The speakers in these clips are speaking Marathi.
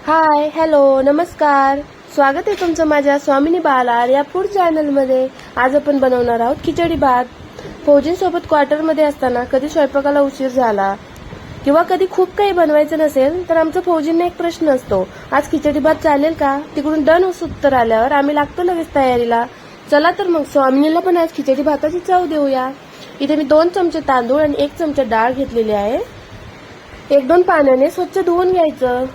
हाय, हॅलो, नमस्कार. स्वागत आहे तुमचं माझ्या स्वामिनी बालार या फूड चॅनलमध्ये. आज आपण बनवणार आहोत खिचडी भात. फौजींसोबत क्वार्टरमध्ये असताना कधी स्वयंपाकाला उशीर झाला किंवा कधी खूप काही बनवायचं नसेल तर आमचा फौजींना एक प्रश्न असतो, आज खिचडी भात चालेल का? तिकडून डन उत्तर आल्यावर आम्ही लागतो लगेच तयारीला. चला तर मग स्वामिनीला पण आज खिचडी भाताची चव देऊया. इथे मी 2 चमचे तांदूळ आणि 1 चमचा डाळ घेतलेली आहे. 1-2 पाण्याने स्वच्छ धुवून घ्यायचं.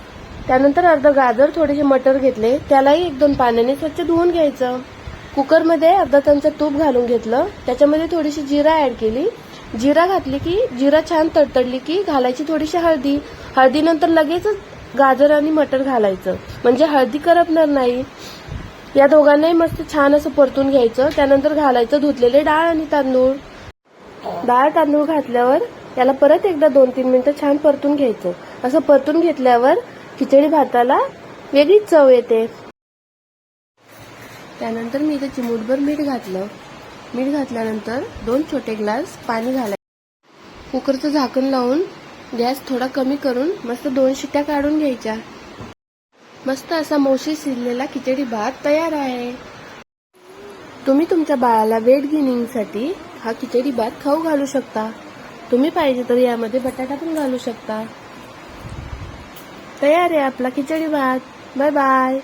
त्यानंतर अर्ध गाजर, थोडेसे मटर घेतले, त्यालाही 1-2 पाण्याने स्वच्छ धुवून घ्यायचं. कुकरमध्ये अर्धा चमचा तूप घालून घेतलं, त्याच्यामध्ये थोडीशी जिरा ऍड केली. जिरा घातली की जिरा छान तडतडली की घालायची थोडीशी हळदी. हळदीनंतर लगेचच गाजर आणि मटर घालायचं, म्हणजे हळदी करपणार नाही. या दोघांनाही मस्त छान असं परतून घ्यायचं. त्यानंतर घालायचं धुतलेले डाळ आणि तांदूळ. डाळ तांदूळ घातल्यावर याला परत एकदा 2-3 मिनिटं छान परतून घ्यायचं. असं परतून घेतल्यावर खिचडी भाताला वेगळीच चव येते. त्यानंतर मी इथे चिमूटभर मीठ घातलं. मीठ घातल्यानंतर 2 छोटे ग्लास पाणी घालायचं. कुकरचं झाकण लावून गॅस थोडा कमी करून मस्त 2 शिट्ट्या काढून घ्यायच्या. मस्त असा मौशी शिजलेला खिचडी भात तयार आहे. तुम्ही तुमच्या बाळाला वेट गेनिंगसाठी हा खिचडी भात खाऊ घालू शकता. तुम्ही पाहिजे तर यामध्ये बटाटा पण घालू शकता. तयार आहे आपला खिचडी भात. Bye bye.